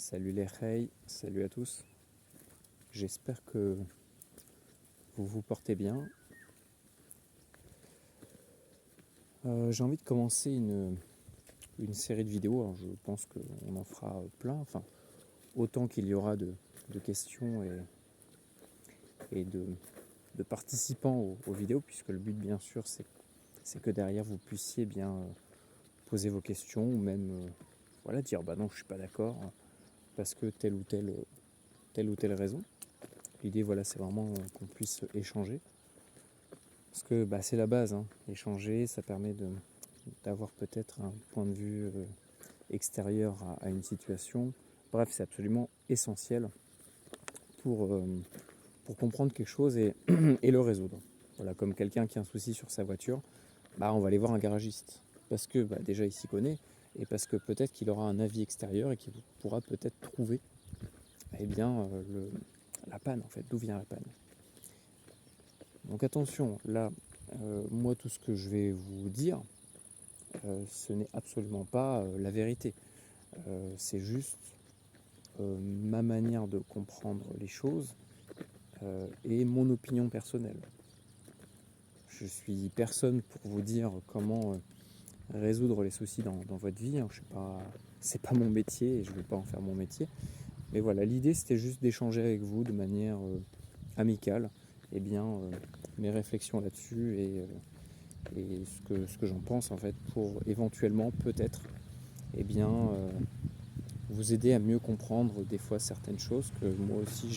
Salut les Rey, salut à tous. J'espère que vous vous portez bien. J'ai envie de commencer une série de vidéos. Alors je pense qu'on en fera plein, enfin autant qu'il y aura de questions et de participants aux vidéos, puisque le but bien sûr c'est que derrière vous puissiez bien poser vos questions ou même dire bah non je suis pas d'accord parce que telle ou telle raison. L'idée c'est vraiment qu'on puisse échanger. Parce que c'est la base, hein. Échanger, ça permet d'avoir peut-être un point de vue extérieur à une situation. Bref, c'est absolument essentiel pour comprendre quelque chose et, et le résoudre. Voilà, comme quelqu'un qui a un souci sur sa voiture, on va aller voir un garagiste. Parce que déjà il s'y connaît et parce que peut-être qu'il aura un avis extérieur et qu'il pourra peut-être trouver la panne, en fait, d'où vient la panne. Donc attention, là, moi tout ce que je vais vous dire, ce n'est absolument pas la vérité. C'est juste ma manière de comprendre les choses et mon opinion personnelle. Je suis personne pour vous dire comment résoudre les soucis dans votre vie. Hein. C'est pas mon métier et je ne veux pas en faire mon métier. Mais voilà, l'idée c'était juste d'échanger avec vous de manière amicale mes réflexions là-dessus et ce que j'en pense en fait pour éventuellement peut-être vous aider à mieux comprendre des fois certaines choses que moi aussi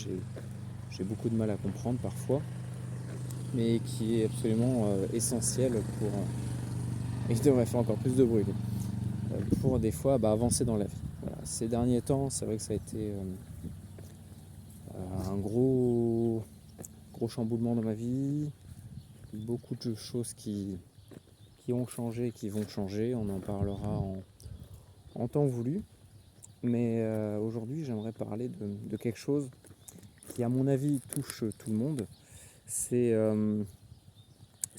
j'ai beaucoup de mal à comprendre parfois, mais qui est absolument essentiel pour et je devrais faire encore plus de bruit pour des fois avancer dans la vie. Voilà. Ces derniers temps, c'est vrai que ça a été un gros chamboulement dans ma vie, beaucoup de choses qui ont changé et qui vont changer. On en parlera en temps voulu. Mais aujourd'hui, j'aimerais parler de quelque chose qui, à mon avis, touche tout le monde.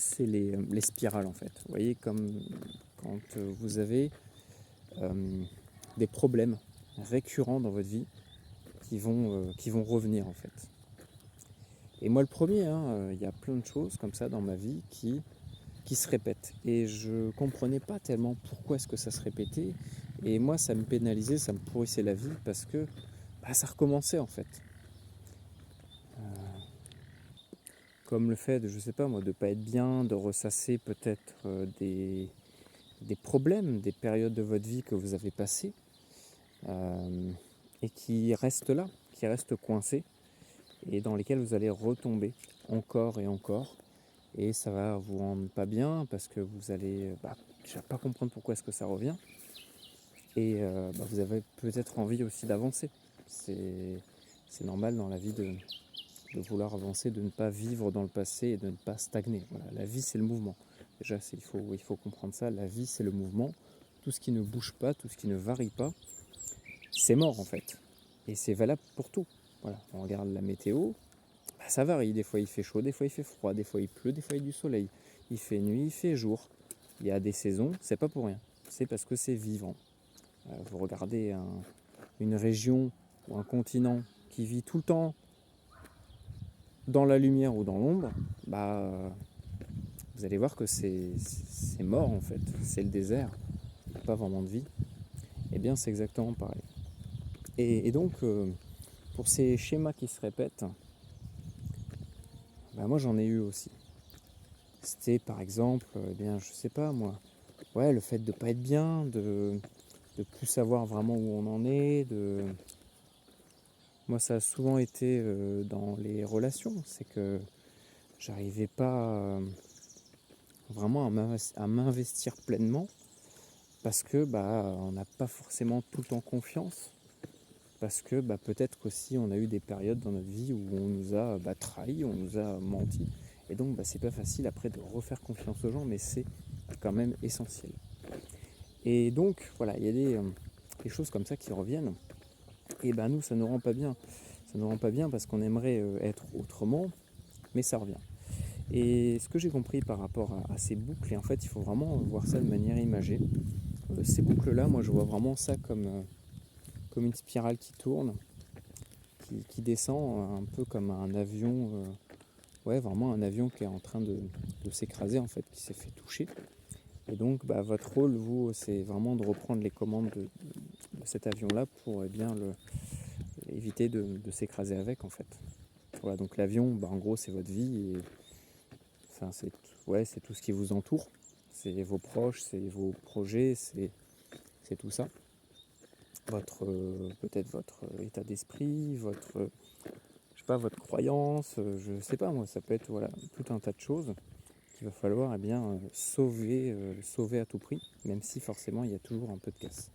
C'est les spirales, en fait. Vous voyez, comme quand vous avez des problèmes récurrents dans votre vie qui vont revenir, en fait. Et moi, le premier, il y a plein de choses comme ça dans ma vie qui se répètent. Et je comprenais pas tellement pourquoi est-ce que ça se répétait. Et moi, ça me pénalisait, ça me pourrissait la vie parce que ça recommençait en fait. Comme le fait de, je sais pas moi, de pas être bien, de ressasser peut-être des problèmes, des périodes de votre vie que vous avez passées et qui restent là, qui restent coincés et dans lesquels vous allez retomber encore et encore. Et ça va vous rendre pas bien parce que vous allez déjà pas comprendre pourquoi est-ce que ça revient. Et vous avez peut-être envie aussi d'avancer. C'est normal dans la vie de vouloir avancer, de ne pas vivre dans le passé et de ne pas stagner. Voilà, la vie c'est le mouvement. Déjà il faut comprendre ça, la vie c'est le mouvement. Tout ce qui ne bouge pas, tout ce qui ne varie pas, c'est mort en fait. Et c'est valable pour tout. Voilà, on regarde la météo, ça varie. Des fois il fait chaud, des fois il fait froid, des fois il pleut, des fois il y a du soleil. Il fait nuit, il fait jour. Il y a des saisons, c'est pas pour rien. C'est parce que c'est vivant. Vous regardez une région ou un continent qui vit tout le temps dans la lumière ou dans l'ombre, vous allez voir que c'est mort en fait, c'est le désert, il n'y a pas vraiment de vie. Et bien c'est exactement pareil. Et donc pour ces schémas qui se répètent, moi j'en ai eu aussi. C'était par exemple, je sais pas moi, le fait de pas être bien, de plus savoir vraiment où on en est, Moi ça a souvent été dans les relations, c'est que j'arrivais pas vraiment à m'investir pleinement parce que on n'a pas forcément tout le temps confiance, parce que peut-être qu'aussi on a eu des périodes dans notre vie où on nous a trahi, on nous a menti, et donc c'est pas facile après de refaire confiance aux gens, mais c'est quand même essentiel. Et donc voilà, il y a des choses comme ça qui reviennent, et nous ça nous rend pas bien. Ça nous rend pas bien parce qu'on aimerait être autrement, mais ça revient. Et ce que j'ai compris par rapport à ces boucles, et en fait il faut vraiment voir ça de manière imagée, ces boucles là, moi je vois vraiment ça comme comme une spirale qui tourne, qui descend un peu comme un avion, vraiment un avion qui est en train de s'écraser en fait, qui s'est fait toucher. Et donc votre rôle, vous, c'est vraiment de reprendre les commandes de cet avion-là pour éviter de s'écraser avec en fait. Voilà, donc l'avion, en gros, c'est votre vie et c'est tout ce qui vous entoure. C'est vos proches, c'est vos projets, c'est tout ça. Peut-être votre état d'esprit, votre croyance, je sais pas moi, ça peut être tout un tas de choses qu'il va falloir sauver à tout prix, même si forcément il y a toujours un peu de casse.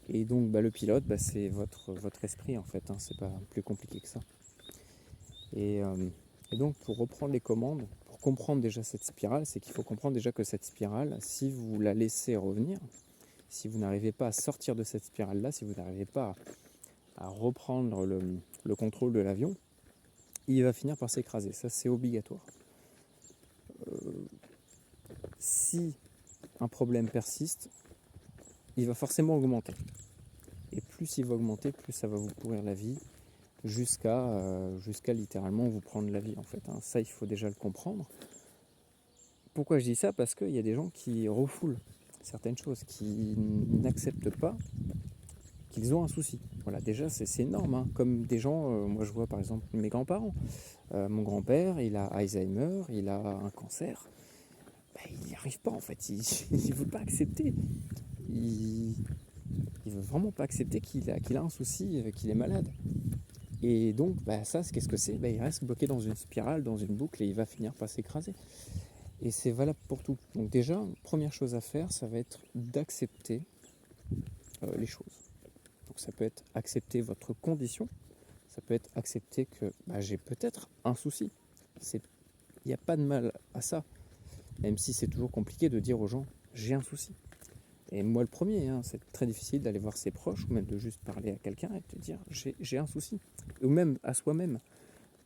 Et donc le pilote, c'est votre esprit en fait, c'est pas plus compliqué que ça. Et donc pour reprendre les commandes, pour comprendre déjà cette spirale, c'est qu'il faut comprendre déjà que cette spirale, si vous la laissez revenir, si vous n'arrivez pas à sortir de cette spirale-là, si vous n'arrivez pas à reprendre le contrôle de l'avion, il va finir par s'écraser. Ça, c'est obligatoire. Si un problème persiste, il va forcément augmenter. Et plus il va augmenter, plus ça va vous pourrir la vie, jusqu'à littéralement vous prendre la vie en fait. Ça, il faut déjà le comprendre. Pourquoi je dis ça ? Parce qu'il y a des gens qui refoulent certaines choses, qui n'acceptent pas qu'ils ont un souci. Voilà, déjà c'est énorme, comme des gens, moi je vois par exemple mes grands-parents. Mon grand-père, il a Alzheimer, il a un cancer. Il n'y arrive pas en fait, il ne veut pas accepter. Il veut vraiment pas accepter qu'il a un souci, qu'il est malade. Et donc ça, qu'est-ce que c'est ? Il reste bloqué dans une spirale, dans une boucle, et il va finir par s'écraser. Et c'est valable pour tout. Donc déjà, première chose à faire, ça va être d'accepter les choses. Donc ça peut être accepter votre condition, ça peut être accepter que j'ai peut-être un souci. Il n'y a pas de mal à ça, même si c'est toujours compliqué de dire aux gens « j'ai un souci ». Et moi le premier, c'est très difficile d'aller voir ses proches ou même de juste parler à quelqu'un et de dire j'ai un souci, ou même à soi-même.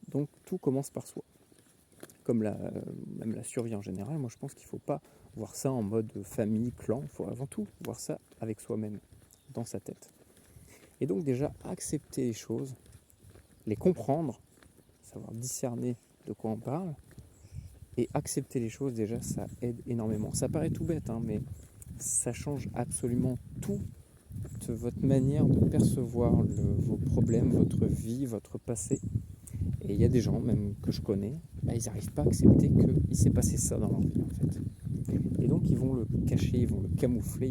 Donc tout commence par soi. Comme même la survie en général, moi je pense qu'il ne faut pas voir ça en mode famille, clan, il faut avant tout voir ça avec soi-même, dans sa tête. Et donc déjà accepter les choses, les comprendre, savoir discerner de quoi on parle, et accepter les choses déjà ça aide énormément. Ça paraît tout bête, mais ça change absolument toute votre manière de percevoir vos problèmes, votre vie, votre passé. Et il y a des gens, même que je connais, ils n'arrivent pas à accepter qu'il s'est passé ça dans leur vie en fait. Et donc ils vont le cacher, ils vont le camoufler,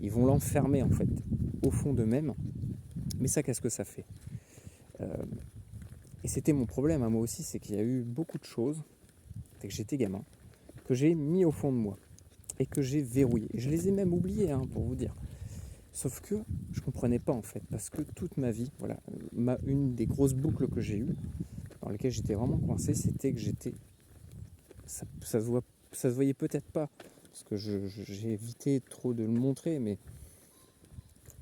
ils vont l'enfermer en fait, au fond d'eux-mêmes. Mais ça, qu'est-ce que ça fait ? Et c'était mon problème, moi aussi, c'est qu'il y a eu beaucoup de choses, dès que j'étais gamin, que j'ai mis au fond de moi et que j'ai verrouillé. Je les ai même oubliés, pour vous dire. Sauf que je ne comprenais pas en fait, parce que toute ma vie, une des grosses boucles que j'ai eues, dans lesquelles j'étais vraiment coincé, c'était que ça se voyait peut-être pas, parce que j'ai évité trop de le montrer, mais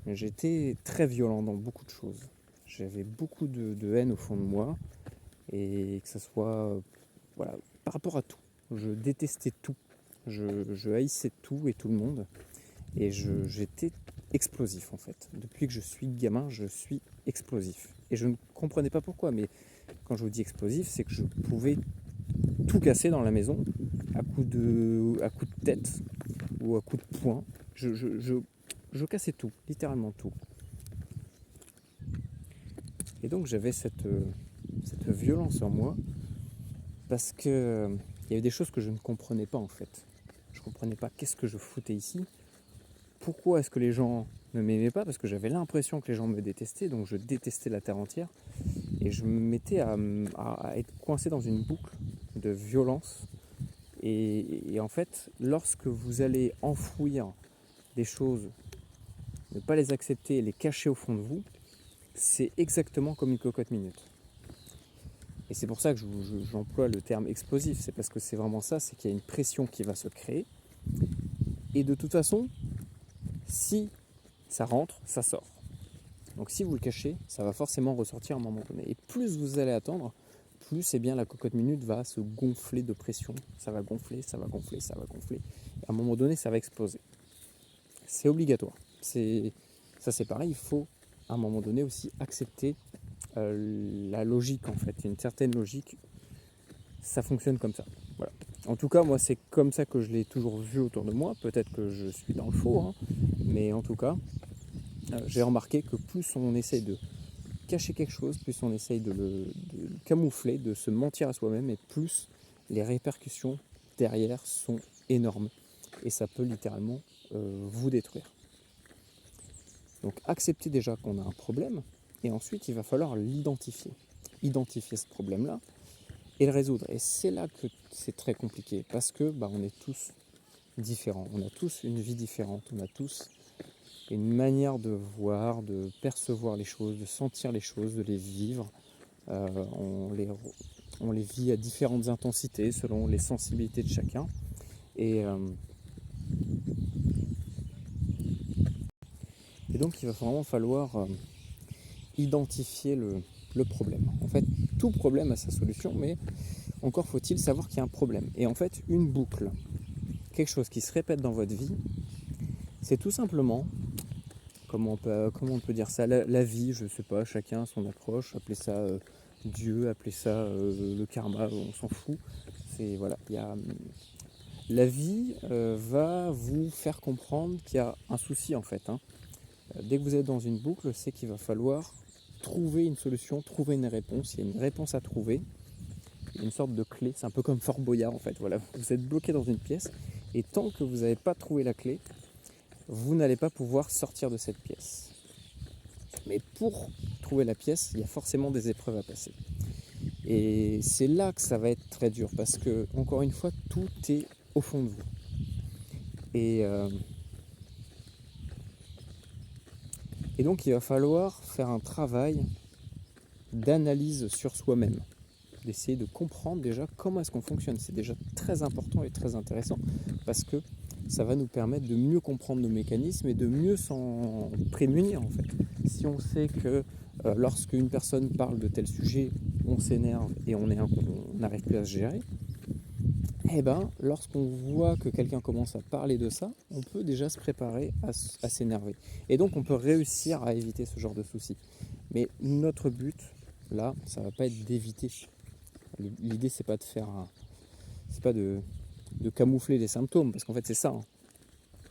j'étais très violent dans beaucoup de choses. J'avais beaucoup de haine au fond de moi, et que ça soit par rapport à tout. Je détestais tout. Je haïssais tout et tout le monde. Et j'étais explosif en fait. Depuis que je suis gamin, je suis explosif. Et je ne comprenais pas pourquoi, mais quand je vous dis explosif, c'est que je pouvais tout casser dans la maison à coups de tête ou à coups de poing. Je cassais tout, littéralement tout. Et donc j'avais cette violence en moi parce que il y avait des choses que je ne comprenais pas en fait. Je ne comprenais pas qu'est-ce que je foutais ici. Pourquoi est-ce que les gens ne m'aimaient pas ? Parce que j'avais l'impression que les gens me détestaient, donc je détestais la terre entière. Et je me mettais à être coincé dans une boucle de violence. Et en fait, lorsque vous allez enfouir des choses, ne pas les accepter, les cacher au fond de vous, c'est exactement comme une cocotte minute. Et c'est pour ça que j'emploie le terme explosif, c'est parce que c'est vraiment ça, c'est qu'il y a une pression qui va se créer. Et de toute façon, si ça rentre, ça sort. Donc si vous le cachez, ça va forcément ressortir à un moment donné. Et plus vous allez attendre, plus la cocotte minute va se gonfler de pression. Ça va gonfler, ça va gonfler, ça va gonfler. Et à un moment donné, ça va exploser. C'est obligatoire. ça c'est pareil, il faut à un moment donné aussi accepter la logique en fait, une certaine logique, ça fonctionne comme ça. Voilà. En tout cas, moi c'est comme ça que je l'ai toujours vu autour de moi, peut-être que je suis dans le faux, hein, mais en tout cas, j'ai remarqué que plus on essaye de cacher quelque chose, plus on essaye de le camoufler, de se mentir à soi-même, et plus les répercussions derrière sont énormes. Et ça peut littéralement vous détruire. Donc acceptez déjà qu'on a un problème, et ensuite il va falloir l'identifier. Identifier ce problème-là et le résoudre. Et c'est là que c'est très compliqué, parce que on est tous différents, on a tous une vie différente, on a tous une manière de voir, de percevoir les choses, de sentir les choses, de les vivre. On les vit à différentes intensités selon les sensibilités de chacun. Et donc il va vraiment falloir identifier le problème. En fait, tout problème a sa solution, mais encore faut-il savoir qu'il y a un problème. Et en fait, une boucle, quelque chose qui se répète dans votre vie, c'est tout simplement, comment on peut dire ça, la vie, je ne sais pas, chacun son approche, appelez ça Dieu, appelez ça le karma, on s'en fout. C'est, voilà, la vie va vous faire comprendre qu'il y a un souci en fait. Dès que vous êtes dans une boucle, c'est qu'il va falloir trouver une solution, trouver une réponse. Il y a une réponse à trouver, une sorte de clé. C'est un peu comme Fort Boyard en fait. Voilà, vous êtes bloqué dans une pièce et tant que vous n'avez pas trouvé la clé, vous n'allez pas pouvoir sortir de cette pièce. Mais pour trouver la pièce, il y a forcément des épreuves à passer. Et c'est là que ça va être très dur parce que, encore une fois, tout est au fond de vous. Et donc, il va falloir faire un travail d'analyse sur soi-même, d'essayer de comprendre déjà comment est-ce qu'on fonctionne. C'est déjà très important et très intéressant parce que ça va nous permettre de mieux comprendre nos mécanismes et de mieux s'en prémunir en fait. Si on sait que lorsque une personne parle de tel sujet, on s'énerve et on n'arrive plus à se gérer, lorsqu'on voit que quelqu'un commence à parler de ça, on peut déjà se préparer à s'énerver. Et donc on peut réussir à éviter ce genre de soucis. Mais notre but, là, ça va pas être d'éviter. L'idée, c'est pas de faire c'est pas de camoufler les symptômes, parce qu'en fait c'est ça.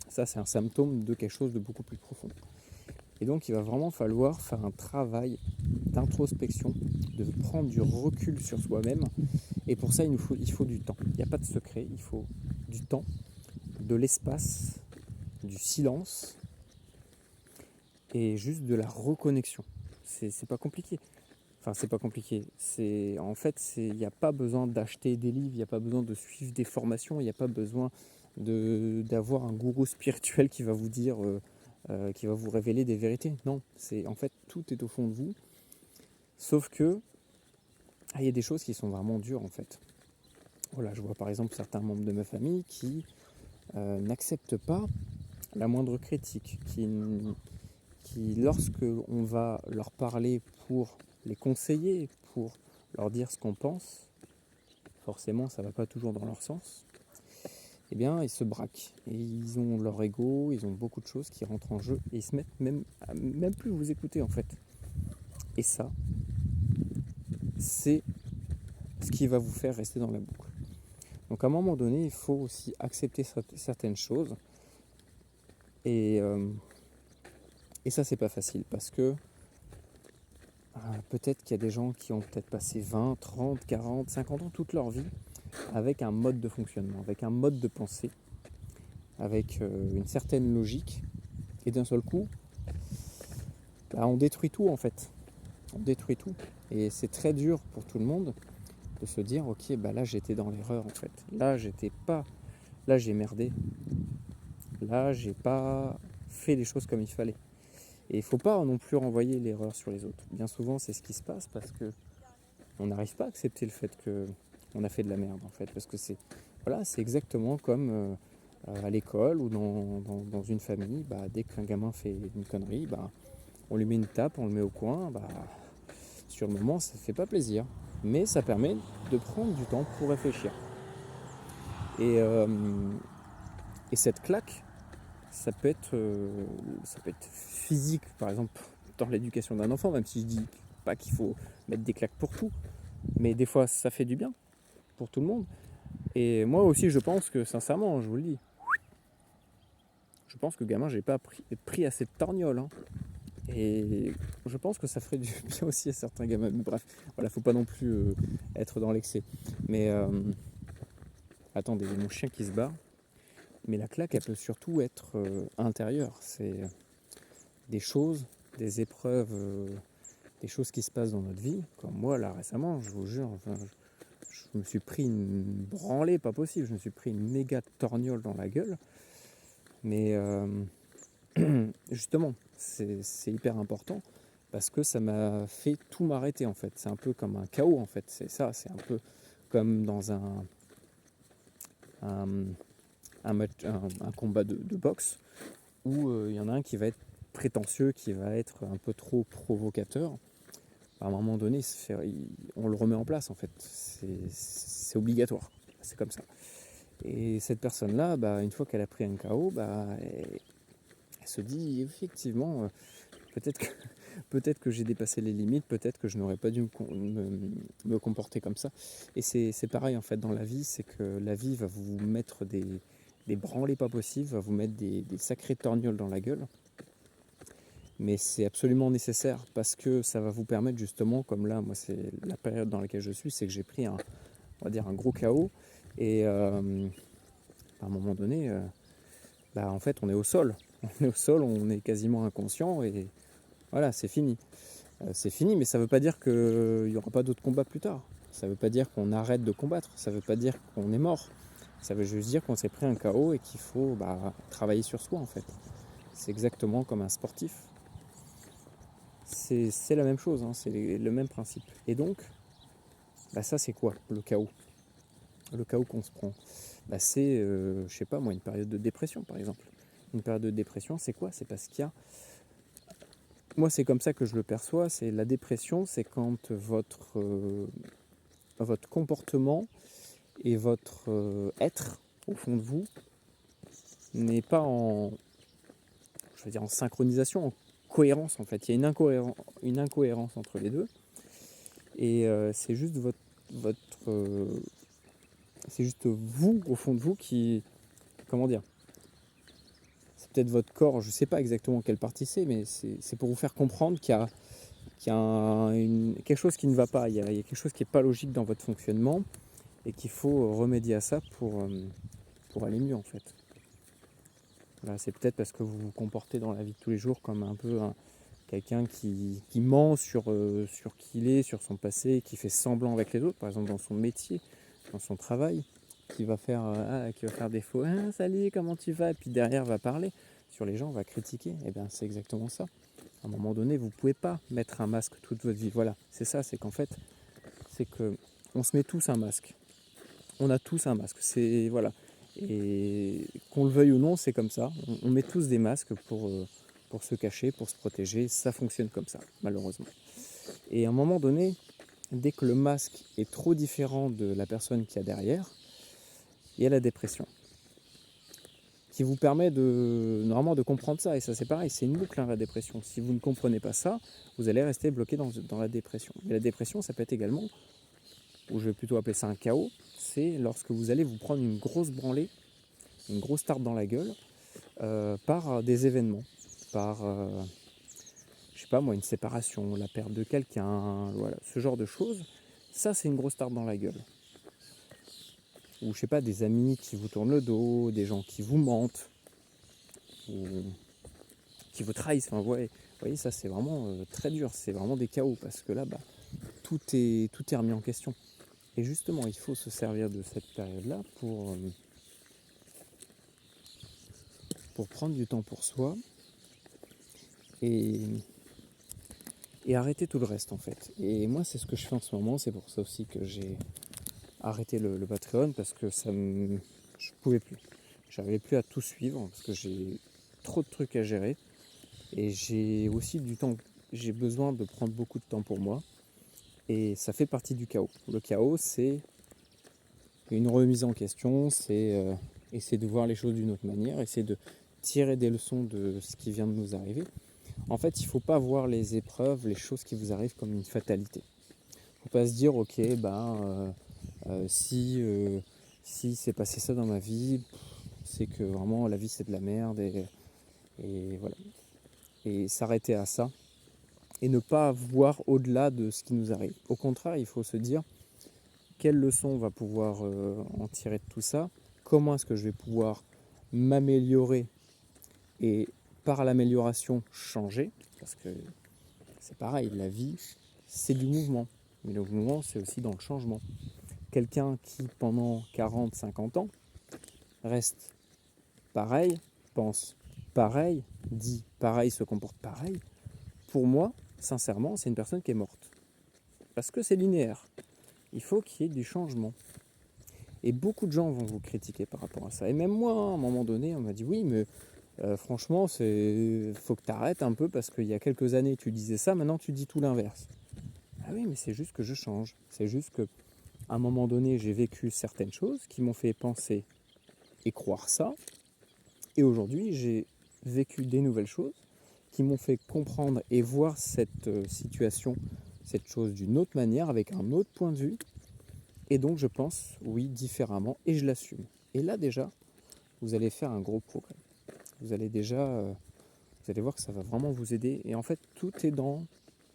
Ça, c'est un symptôme de quelque chose de beaucoup plus profond. Et donc il va vraiment falloir faire un travail d'introspection, de prendre du recul sur soi-même. Et pour ça, il faut du temps. Il n'y a pas de secret, il faut du temps, de l'espace, du silence et juste de la reconnexion. C'est pas compliqué. Enfin, c'est pas compliqué. Il n'y a pas besoin d'acheter des livres, il n'y a pas besoin de suivre des formations, il n'y a pas besoin d'avoir un gourou spirituel qui va vous dire, qui va vous révéler des vérités. Non, en fait, tout est au fond de vous. Sauf que, il y a des choses qui sont vraiment dures en fait. Voilà, je vois par exemple certains membres de ma famille qui n'acceptent pas la moindre critique, qui lorsque on va leur parler pour les conseiller, pour leur dire ce qu'on pense, forcément ça ne va pas toujours dans leur sens, ils se braquent. Et ils ont leur ego, ils ont beaucoup de choses qui rentrent en jeu et ils se mettent même plus vous écouter en fait. Et ça, c'est ce qui va vous faire rester dans la boucle. Donc à un moment donné, il faut aussi accepter certaines choses. Et ça, c'est pas facile parce que peut-être qu'il y a des gens qui ont peut-être passé 20, 30, 40, 50 ans, toute leur vie, avec un mode de fonctionnement, avec un mode de pensée, avec une certaine logique. Et d'un seul coup, on détruit tout en fait. On détruit tout. Et c'est très dur pour tout le monde de se dire, ok, là j'étais dans l'erreur en fait. Là j'ai merdé. Là j'ai pas fait les choses comme il fallait. Et il ne faut pas non plus renvoyer l'erreur sur les autres. Bien souvent, c'est ce qui se passe parce qu'on n'arrive pas à accepter le fait qu'on a fait de la merde, en fait. Parce que c'est exactement comme à l'école ou dans une famille. Dès qu'un gamin fait une connerie, on lui met une tape, on le met au coin. Sur le moment, ça ne fait pas plaisir. Mais ça permet de prendre du temps pour réfléchir. Et cette claque, ça peut être physique, par exemple, dans l'éducation d'un enfant, même si je dis pas qu'il faut mettre des claques pour tout, mais des fois ça fait du bien pour tout le monde. Et moi aussi, je pense que, sincèrement, je vous le dis, je pense que gamin, j'ai pas pris assez de torgnoles, hein. Et je pense que ça ferait du bien aussi à certains gamins. Mais bref, voilà, faut pas non plus être dans l'excès. Mais attendez, mon chien qui se bat. Mais la claque, elle peut surtout être intérieure. C'est des choses, des épreuves, des choses qui se passent dans notre vie. Comme moi, là, récemment, je vous jure, enfin, je me suis pris une branlée, pas possible. Je me suis pris une méga torgnole dans la gueule. Mais justement, c'est hyper important parce que ça m'a fait tout m'arrêter, en fait. C'est un peu comme un chaos, en fait. C'est ça, c'est un peu comme dans un combat de boxe où il y en a un qui va être prétentieux, qui va être un peu trop provocateur. À un moment donné, on le remet en place, en fait. C'est obligatoire. C'est comme ça. Et cette personne-là, une fois qu'elle a pris un KO, elle se dit effectivement, peut-être que, peut-être que j'ai dépassé les limites, peut-être que je n'aurais pas dû me comporter comme ça. Et c'est pareil en fait dans la vie, c'est que la vie va vous mettre des branlées pas possibles, va vous mettre des sacrés torgnoles dans la gueule. Mais c'est absolument nécessaire parce que ça va vous permettre justement, comme là, moi c'est la période dans laquelle je suis, c'est que j'ai pris on va dire un gros KO. Et à un moment donné, en fait on est au sol. On est au sol, on est quasiment inconscient et voilà, c'est fini. C'est fini, mais ça ne veut pas dire qu'il n'y aura pas d'autres combats plus tard. Ça ne veut pas dire qu'on arrête de combattre. Ça ne veut pas dire qu'on est mort. Ça veut juste dire qu'on s'est pris un KO et qu'il faut travailler sur soi en fait. C'est exactement comme un sportif. C'est la même chose, hein, c'est le même principe. Et donc, ça c'est quoi le KO? Le KO qu'on se prend, c'est, je sais pas moi, une période de dépression par exemple. Une période de dépression, c'est quoi? C'est parce qu'il y a... Moi c'est comme ça que je le perçois, c'est la dépression, c'est quand votre comportement et votre être au fond de vous n'est pas en synchronisation, en cohérence en fait. Il y a une incohérence entre les deux. Et c'est juste c'est juste vous au fond de vous qui, comment dire, c'est peut-être votre corps, je ne sais pas exactement quelle partie c'est, mais c'est pour vous faire comprendre qu'il y a quelque chose qui ne va pas, il y a quelque chose qui n'est pas logique dans votre fonctionnement et qu'il faut remédier à ça pour aller mieux en fait. Là, c'est peut-être parce que vous vous comportez dans la vie de tous les jours comme un peu quelqu'un qui ment sur qui il est, sur son passé, qui fait semblant avec les autres, par exemple dans son métier, dans son travail, qui va faire des faux « salut, comment tu vas ?» et puis derrière va parler sur les gens, va critiquer. Et bien c'est exactement ça. À un moment donné, vous ne pouvez pas mettre un masque toute votre vie. Voilà, c'est ça, c'est qu'en fait, c'est qu'on se met tous un masque. On a tous un masque. C'est voilà. Et qu'on le veuille ou non, c'est comme ça. On met tous des masques pour se cacher, pour se protéger. Ça fonctionne comme ça, malheureusement. Et à un moment donné, dès que le masque est trop différent de la personne qu'il y a derrière, il y a la dépression. Qui vous permet normalement de comprendre ça. Et ça c'est pareil, c'est une boucle la dépression. Si vous ne comprenez pas ça, vous allez rester bloqué dans la dépression. Mais la dépression, ça peut être également, ou je vais plutôt appeler ça un chaos, c'est lorsque vous allez vous prendre une grosse branlée, une grosse tarte dans la gueule, par des événements, par, je sais pas moi, une séparation, la perte de quelqu'un, voilà, ce genre de choses. Ça c'est une grosse tarte dans la gueule. Ou je sais pas, des amis qui vous tournent le dos, des gens qui vous mentent, ou qui vous trahissent. Enfin, vous voyez, ça c'est vraiment très dur, c'est vraiment des chaos, parce que là, tout est remis en question. Et justement, il faut se servir de cette période-là pour prendre du temps pour soi et arrêter tout le reste en fait. Et moi, c'est ce que je fais en ce moment, c'est pour ça aussi que j'ai arrêté le Patreon, parce que je pouvais plus. J'arrivais plus à tout suivre, parce que j'ai trop de trucs à gérer. Et j'ai aussi du temps, j'ai besoin de prendre beaucoup de temps pour moi. Et ça fait partie du chaos. Le chaos, c'est une remise en question, c'est essayer de voir les choses d'une autre manière, essayer tirer des leçons de ce qui vient de nous arriver. En fait, il ne faut pas voir les épreuves, les choses qui vous arrivent comme une fatalité. Il ne faut pas se dire, ok, si c'est passé ça dans ma vie, c'est que vraiment la vie c'est de la merde et voilà. Et s'arrêter à ça et ne pas voir au-delà de ce qui nous arrive. Au contraire, il faut se dire quelle leçon on va pouvoir en tirer de tout ça, comment est-ce que je vais pouvoir m'améliorer et par l'amélioration changer, parce que c'est pareil, la vie c'est du mouvement, mais le mouvement c'est aussi dans le changement. Quelqu'un qui pendant 40, 50 ans reste pareil, pense pareil, dit pareil, se comporte pareil, pour moi, sincèrement, c'est une personne qui est morte. Parce que c'est linéaire. Il faut qu'il y ait du changement. Et beaucoup de gens vont vous critiquer par rapport à ça. Et même moi, à un moment donné, on m'a dit oui, mais franchement, faut que tu arrêtes un peu parce qu'il y a quelques années, tu disais ça, maintenant tu dis tout l'inverse. Ah oui, mais c'est juste que je change. C'est juste que à un moment donné, j'ai vécu certaines choses qui m'ont fait penser et croire ça. Et aujourd'hui, j'ai vécu des nouvelles choses qui m'ont fait comprendre et voir cette situation, cette chose d'une autre manière, avec un autre point de vue. Et donc je pense, oui, différemment, et je l'assume. Et là déjà, vous allez faire un gros progrès. Vous allez vous allez voir que ça va vraiment vous aider. Et en fait, tout est dans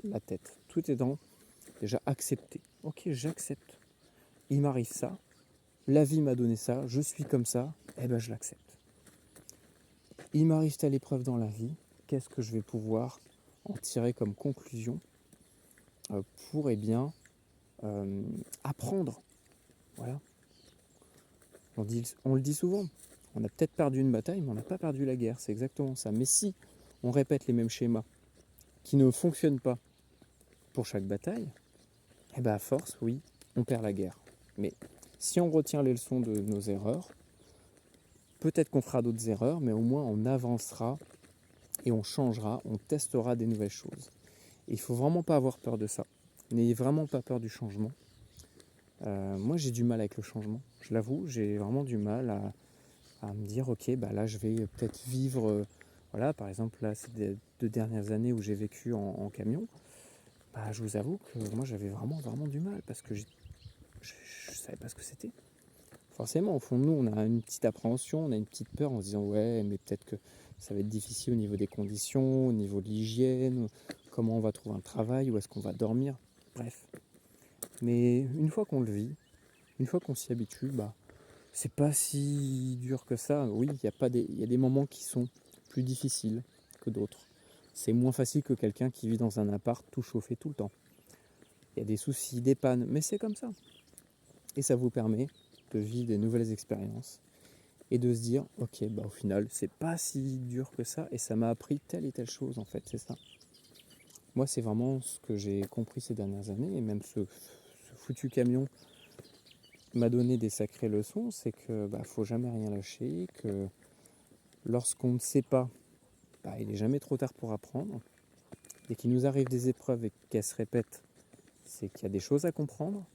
la tête. Tout est dans déjà accepter. Ok, j'accepte. Il m'arrive ça. La vie m'a donné ça. Je suis comme ça. Eh ben, je l'accepte. Il m'arrive telle épreuve dans la vie. Qu'est-ce que je vais pouvoir en tirer comme conclusion pour, apprendre. Voilà. On le dit souvent. On a peut-être perdu une bataille, mais on n'a pas perdu la guerre. C'est exactement ça. Mais si on répète les mêmes schémas qui ne fonctionnent pas pour chaque bataille, eh ben à force, oui, on perd la guerre. Mais si on retient les leçons de nos erreurs, peut-être qu'on fera d'autres erreurs, mais au moins on avancera et on changera, on testera des nouvelles choses. Et il ne faut vraiment pas avoir peur de ça. N'ayez vraiment pas peur du changement. Moi, j'ai du mal avec le changement. Je l'avoue, j'ai vraiment du mal à me dire, ok, là, je vais peut-être vivre... voilà, par exemple, là, ces 2 dernières années où j'ai vécu en camion, je vous avoue que moi, j'avais vraiment du mal parce que je ne savais pas ce que c'était. Forcément, au fond de nous, on a une petite appréhension, on a une petite peur en se disant, ouais, mais peut-être que ça va être difficile au niveau des conditions, au niveau de l'hygiène, comment on va trouver un travail, où est-ce qu'on va dormir, bref. Mais une fois qu'on le vit, une fois qu'on s'y habitue, c'est pas si dur que ça. Oui, il y a des moments qui sont plus difficiles que d'autres. C'est moins facile que quelqu'un qui vit dans un appart tout chauffé tout le temps. Il y a des soucis, des pannes, mais c'est comme ça. Et ça vous permet de vivre des nouvelles expériences et de se dire, ok, au final, c'est pas si dur que ça et ça m'a appris telle et telle chose en fait, c'est ça. Moi, c'est vraiment ce que j'ai compris ces dernières années et même ce foutu camion m'a donné des sacrées leçons, c'est que faut jamais rien lâcher, que lorsqu'on ne sait pas, il n'est jamais trop tard pour apprendre, et qu'il nous arrive des épreuves et qu'elles se répètent, c'est qu'il y a des choses à comprendre.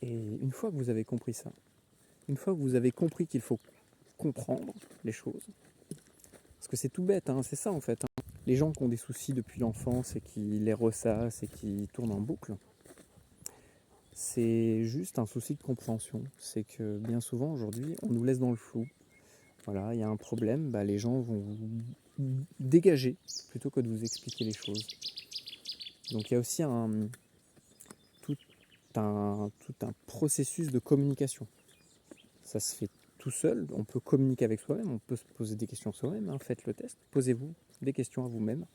Et une fois que vous avez compris ça, une fois que vous avez compris qu'il faut comprendre les choses, parce que c'est tout bête, c'est ça en fait. Les gens qui ont des soucis depuis l'enfance et qui les ressassent et qui tournent en boucle, c'est juste un souci de compréhension. C'est que bien souvent aujourd'hui, on nous laisse dans le flou. Voilà, il y a un problème, les gens vont vous dégager plutôt que de vous expliquer les choses. Donc il y a aussi tout un processus de communication. Ça se fait tout seul, on peut communiquer avec soi-même, on peut se poser des questions soi-même, faites le test, posez-vous des questions à vous-même,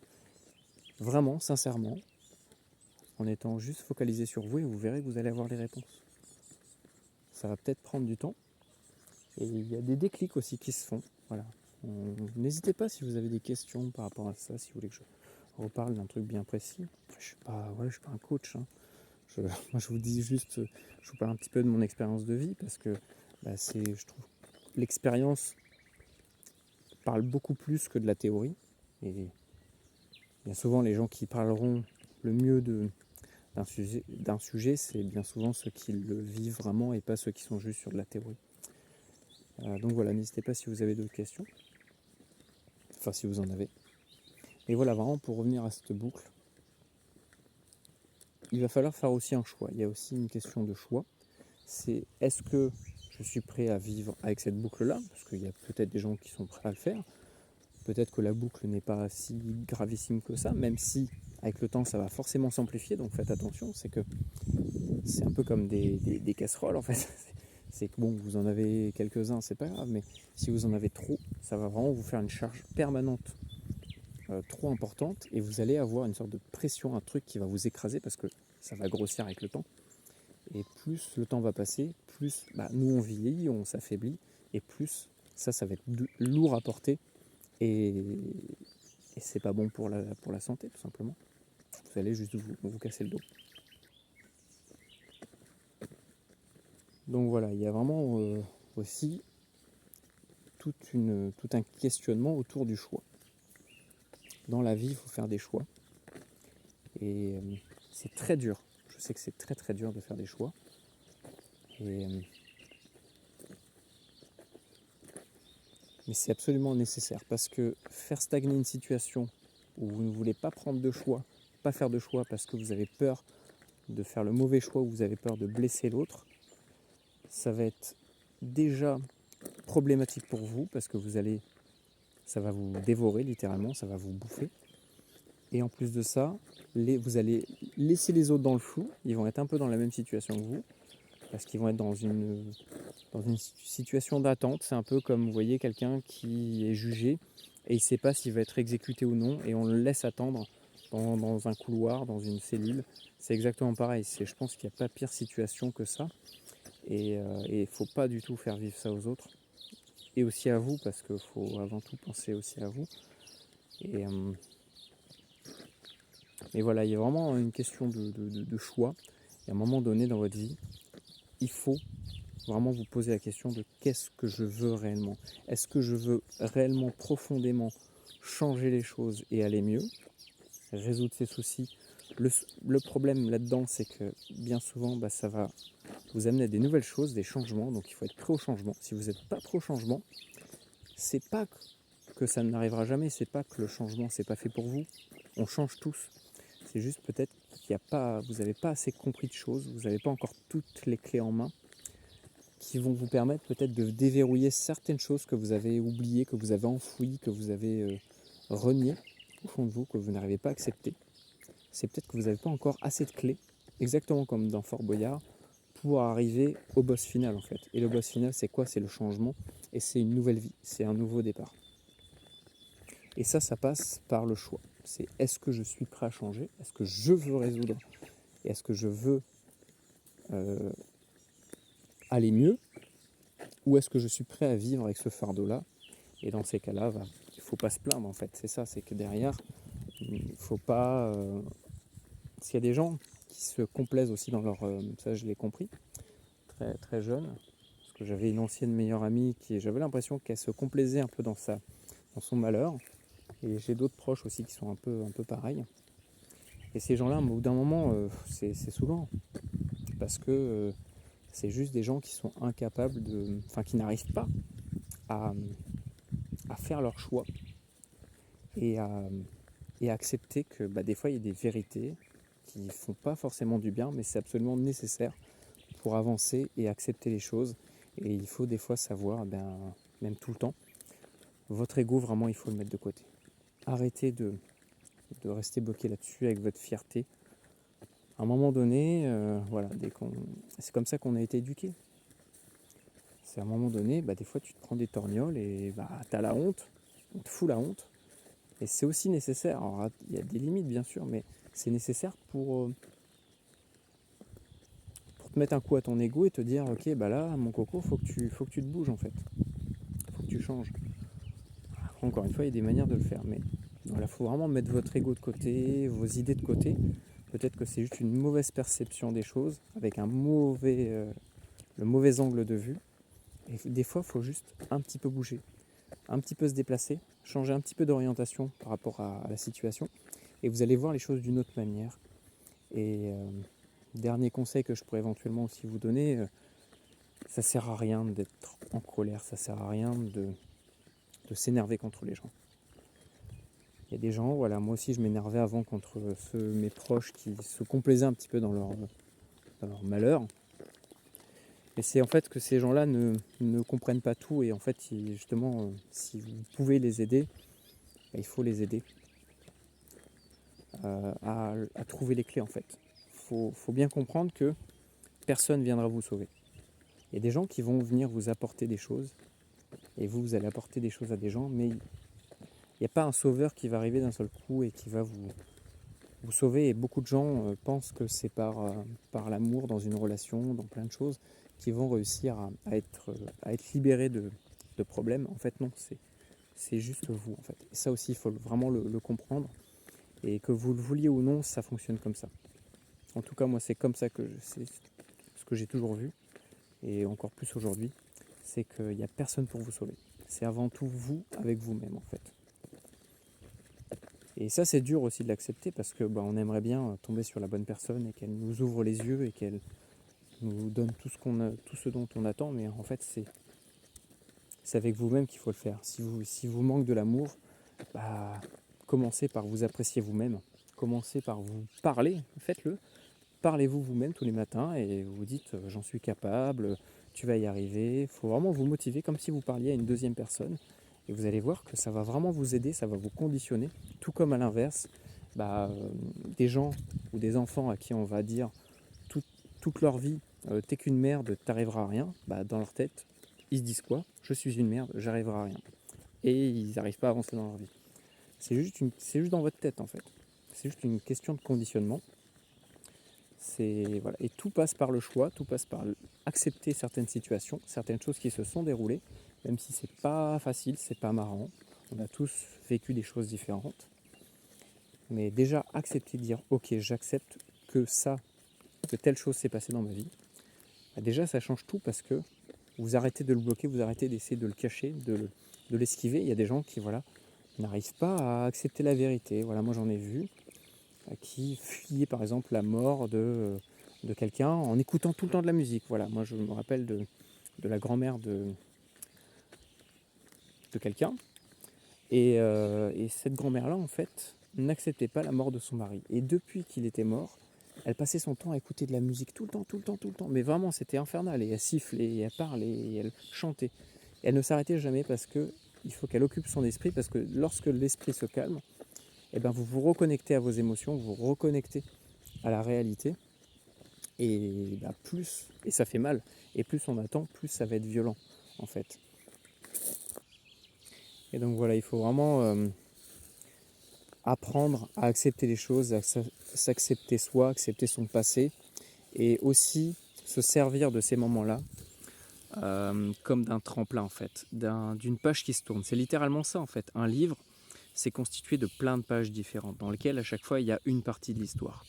vraiment, sincèrement, en étant juste focalisé sur vous et vous verrez que vous allez avoir les réponses. Ça va peut-être prendre du temps, et il y a des déclics aussi qui se font, voilà. N'hésitez pas si vous avez des questions par rapport à ça, si vous voulez que je reparle d'un truc bien précis. Je suis pas un coach. Moi, je vous dis juste, je vous parle un petit peu de mon expérience de vie parce que je trouve que l'expérience parle beaucoup plus que de la théorie. Et bien souvent, les gens qui parleront le mieux d'un sujet, c'est bien souvent ceux qui le vivent vraiment et pas ceux qui sont juste sur de la théorie. Donc voilà, n'hésitez pas si vous avez d'autres questions. enfin si vous en avez. Et voilà, vraiment pour revenir à cette boucle, il va falloir faire aussi un choix. Il y a aussi une question de choix. C'est est-ce que je suis prêt à vivre avec cette boucle-là? Parce qu'il y a peut-être des gens qui sont prêts à le faire. Peut-être que la boucle n'est pas si gravissime que ça, même si avec le temps ça va forcément s'amplifier, donc faites attention, c'est que c'est un peu comme des casseroles en fait. C'est que bon, vous en avez quelques-uns, c'est pas grave, mais si vous en avez trop, ça va vraiment vous faire une charge permanente trop importante et vous allez avoir une sorte de pression, un truc qui va vous écraser parce que ça va grossir avec le temps. Et plus le temps va passer, plus nous on vieillit, on s'affaiblit, et plus ça va être lourd à porter et c'est pas bon pour la santé tout simplement. Vous allez juste vous casser le dos. Donc voilà, il y a vraiment aussi tout un questionnement autour du choix. Dans la vie, il faut faire des choix. Et c'est très dur. Je sais que c'est très très dur de faire des choix. Mais c'est absolument nécessaire parce que faire stagner une situation où vous ne voulez pas prendre de choix, pas faire de choix parce que vous avez peur de faire le mauvais choix ou vous avez peur de blesser l'autre, ça va être déjà problématique pour vous parce que ça va vous dévorer littéralement, ça va vous bouffer. Et en plus de ça, vous allez laisser les autres dans le flou, ils vont être un peu dans la même situation que vous, parce qu'ils vont être dans une situation d'attente. C'est un peu comme, vous voyez, quelqu'un qui est jugé et il ne sait pas s'il va être exécuté ou non, et on le laisse attendre dans un couloir, dans une cellule. C'est exactement pareil, je pense qu'il n'y a pas pire situation que ça, et il ne faut pas du tout faire vivre ça aux autres, et aussi à vous, parce qu'il faut avant tout penser aussi à vous. Et voilà, il y a vraiment une question de choix. Et à un moment donné dans votre vie, il faut vraiment vous poser la question de qu'est-ce que je veux réellement. Est-ce que je veux réellement profondément changer les choses et aller mieux, résoudre ces soucis? Le problème là-dedans, c'est que bien souvent, ça va vous amener à des nouvelles choses, des changements. Donc il faut être prêt au changement. Si vous n'êtes pas prêt au changement, c'est pas que ça n'arrivera jamais, c'est pas que le changement c'est pas fait pour vous. On change tous. C'est juste peut-être vous n'avez pas assez compris de choses, vous n'avez pas encore toutes les clés en main qui vont vous permettre peut-être de déverrouiller certaines choses que vous avez oubliées, que vous avez enfouies, que vous avez reniées au fond de vous, que vous n'arrivez pas à accepter. C'est peut-être que vous n'avez pas encore assez de clés, exactement comme dans Fort Boyard, pour arriver au boss final en fait. Et le boss final, c'est quoi? C'est le changement, et c'est une nouvelle vie, c'est un nouveau départ. Et ça passe par le choix. C'est est-ce que je suis prêt à changer? Est-ce que je veux résoudre? Et est-ce que je veux aller mieux? Ou est-ce que je suis prêt à vivre avec ce fardeau-là? Et dans ces cas-là, il ne faut pas se plaindre en fait. C'est ça, c'est que derrière, il ne faut pas... Parce qu'il y a des gens qui se complaisent aussi dans leur... ça, je l'ai compris, très, très jeune. Parce que j'avais une ancienne meilleure amie j'avais l'impression qu'elle se complaisait un peu dans son malheur. Et j'ai d'autres proches aussi qui sont un peu pareils. Et ces gens-là, au bout d'un moment, c'est saoulant. Parce que c'est juste des gens qui sont incapables qui n'arrivent pas à faire leur choix et à accepter que des fois il y a des vérités qui ne font pas forcément du bien, mais c'est absolument nécessaire pour avancer et accepter les choses. Et il faut des fois savoir, même tout le temps, votre ego vraiment il faut le mettre de côté. Arrêtez de rester bloqué là-dessus avec votre fierté. À un moment donné, c'est comme ça qu'on a été éduqué. C'est à un moment donné, des fois tu te prends des torgnoles et t'as la honte, on te fout la honte. Et c'est aussi nécessaire. Alors il y a des limites bien sûr, mais c'est nécessaire pour te mettre un coup à ton ego et te dire ok là mon coco, faut que tu te bouges en fait. Faut que tu changes. Après, encore une fois, il y a des manières de le faire, mais voilà, faut vraiment mettre votre ego de côté, vos idées de côté. Peut-être que c'est juste une mauvaise perception des choses, avec le mauvais angle de vue. Et des fois, il faut juste un petit peu bouger, un petit peu se déplacer, changer un petit peu d'orientation par rapport à la situation. Et vous allez voir les choses d'une autre manière. Et dernier conseil que je pourrais éventuellement aussi vous donner, ça sert à rien d'être en colère, ça sert à rien de s'énerver contre les gens. Il y a des gens, voilà, moi aussi je m'énervais avant contre mes proches qui se complaisaient un petit peu dans leur malheur. Et c'est en fait que ces gens-là ne comprennent pas tout et en fait, justement, si vous pouvez les aider, il faut les aider à trouver les clés en fait. Faut bien comprendre que personne ne viendra vous sauver. Il y a des gens qui vont venir vous apporter des choses et vous allez apporter des choses à des gens, mais il n'y a pas un sauveur qui va arriver d'un seul coup et qui va vous sauver. Et beaucoup de gens pensent que c'est par l'amour dans une relation, dans plein de choses, qui vont réussir à être libérés de problèmes. En fait, non, c'est juste vous. En fait. Et ça aussi, il faut vraiment le comprendre. Et que vous le vouliez ou non, ça fonctionne comme ça. En tout cas, moi, c'est comme ça c'est ce que j'ai toujours vu, et encore plus aujourd'hui, c'est qu'il n'y a personne pour vous sauver. C'est avant tout vous avec vous-même, en fait. Et ça, c'est dur aussi de l'accepter parce que on aimerait bien tomber sur la bonne personne et qu'elle nous ouvre les yeux et qu'elle nous donne tout ce dont on attend, mais en fait, c'est avec vous-même qu'il faut le faire. Si vous manquez de l'amour, commencez par vous apprécier vous-même, commencez par vous parler, faites-le. Parlez-vous vous-même tous les matins et vous dites j'en suis capable, tu vas y arriver. Il faut vraiment vous motiver comme si vous parliez à une deuxième personne. Et vous allez voir que ça va vraiment vous aider, ça va vous conditionner. Tout comme à l'inverse, des gens ou des enfants à qui on va dire toute leur vie t'es qu'une merde, t'arriveras à rien. Dans leur tête, ils se disent quoi? Je suis une merde, j'arriverai à rien. Et ils n'arrivent pas à avancer dans leur vie. C'est juste dans votre tête en fait. C'est juste une question de conditionnement. Voilà. Et tout passe par le choix, tout passe par accepter certaines situations, certaines choses qui se sont déroulées, même si c'est pas facile, c'est pas marrant. On a tous vécu des choses différentes. Mais déjà accepter de dire ok, j'accepte que telle chose s'est passée dans ma vie. Déjà ça change tout parce que vous arrêtez de le bloquer, vous arrêtez d'essayer de le cacher, de l'esquiver. Il y a des gens qui n'arrivent pas à accepter la vérité. Voilà, moi j'en ai vu qui fuyaient par exemple la mort de quelqu'un en écoutant tout le temps de la musique. Voilà, moi je me rappelle de la grand-mère de quelqu'un. Et cette grand-mère-là, en fait, n'acceptait pas la mort de son mari. Et depuis qu'il était mort, elle passait son temps à écouter de la musique tout le temps, tout le temps, tout le temps. Mais vraiment, c'était infernal. Et elle sifflait, et elle parlait, et elle chantait. Et elle ne s'arrêtait jamais parce que il faut qu'elle occupe son esprit, parce que lorsque l'esprit se calme, vous vous reconnectez à vos émotions, vous vous reconnectez à la réalité. Et et ça fait mal, et plus on attend, plus ça va être violent, en fait. Et donc voilà, il faut vraiment apprendre à accepter les choses, à s'accepter soi, accepter son passé, et aussi se servir de ces moments-là comme d'un tremplin en fait, d'une page qui se tourne. C'est littéralement ça en fait. Un livre, c'est constitué de plein de pages différentes, dans lesquelles à chaque fois il y a une partie de l'histoire.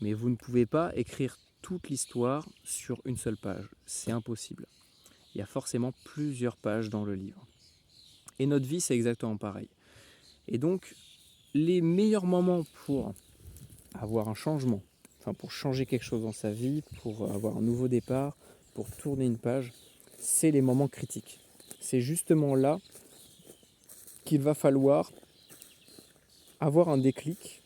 Mais vous ne pouvez pas écrire toute l'histoire sur une seule page. C'est impossible. Il y a forcément plusieurs pages dans le livre. Et notre vie, c'est exactement pareil. Et donc, les meilleurs moments pour avoir un changement, pour changer quelque chose dans sa vie, pour avoir un nouveau départ, pour tourner une page, c'est les moments critiques. C'est justement là qu'il va falloir avoir un déclic.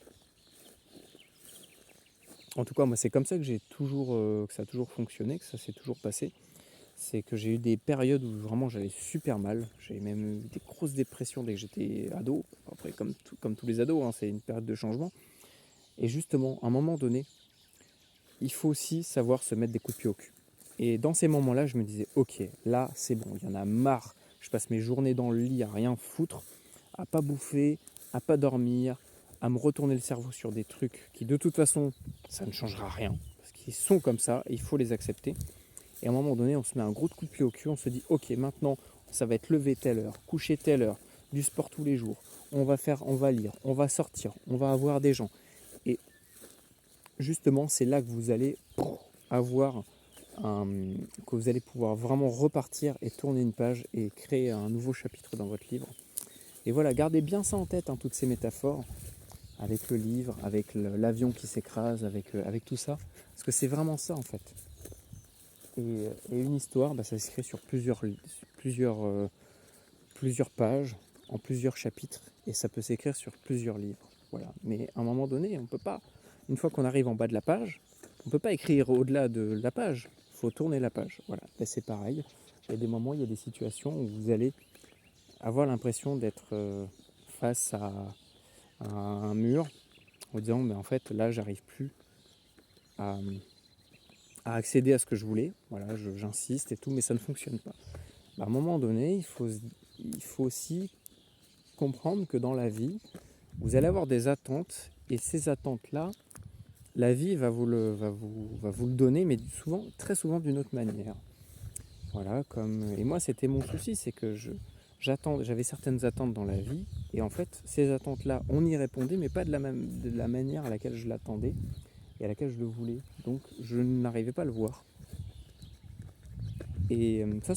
En tout cas, moi, c'est comme ça que que ça a toujours fonctionné, que ça s'est toujours passé. C'est que j'ai eu des périodes où vraiment j'allais super mal. J'ai même eu des grosses dépressions dès que j'étais ado. Après, comme tous les ados, c'est une période de changement. Et justement, à un moment donné, il faut aussi savoir se mettre des coups de pied au cul. Et dans ces moments-là, je me disais, ok, là, c'est bon, il y en a marre. Je passe mes journées dans le lit à rien foutre, à pas bouffer, à pas dormir, à me retourner le cerveau sur des trucs qui, de toute façon, ça ne changera rien. Parce qu'ils sont comme ça, et il faut les accepter. Et à un moment donné, on se met un gros coup de pied au cul, on se dit, ok, maintenant, ça va être lever telle heure, coucher telle heure, du sport tous les jours. On va lire, on va sortir, on va avoir des gens. Et justement, c'est là que vous allez que vous allez pouvoir vraiment repartir et tourner une page et créer un nouveau chapitre dans votre livre. Et voilà, gardez bien ça en tête, toutes ces métaphores, avec le livre, avec l'avion qui s'écrase, avec tout ça. Parce que c'est vraiment ça en fait. Et une histoire, ça s'écrit sur plusieurs pages, en plusieurs chapitres. Et ça peut s'écrire sur plusieurs livres. Voilà. Mais à un moment donné, on ne peut pas, une fois qu'on arrive en bas de la page, on ne peut pas écrire au-delà de la page. Il faut tourner la page. Voilà. Ben, c'est pareil. Il y a des moments, il y a des situations où vous allez avoir l'impression d'être face à un mur, en disant, mais en fait, là, j'arrive plus à accéder à ce que je voulais. Voilà, j'insiste et tout, mais ça ne fonctionne pas. Ben, à un moment donné, il faut aussi comprendre que dans la vie, vous allez avoir des attentes, et ces attentes-là, la vie va vous le donner, mais souvent, très souvent d'une autre manière. Voilà, et moi, c'était mon souci, c'est que j'avais certaines attentes dans la vie, et en fait, ces attentes-là, on y répondait, mais pas de la manière à laquelle je l'attendais et à laquelle je le voulais. Donc, je n'arrivais pas à le voir. Et ça,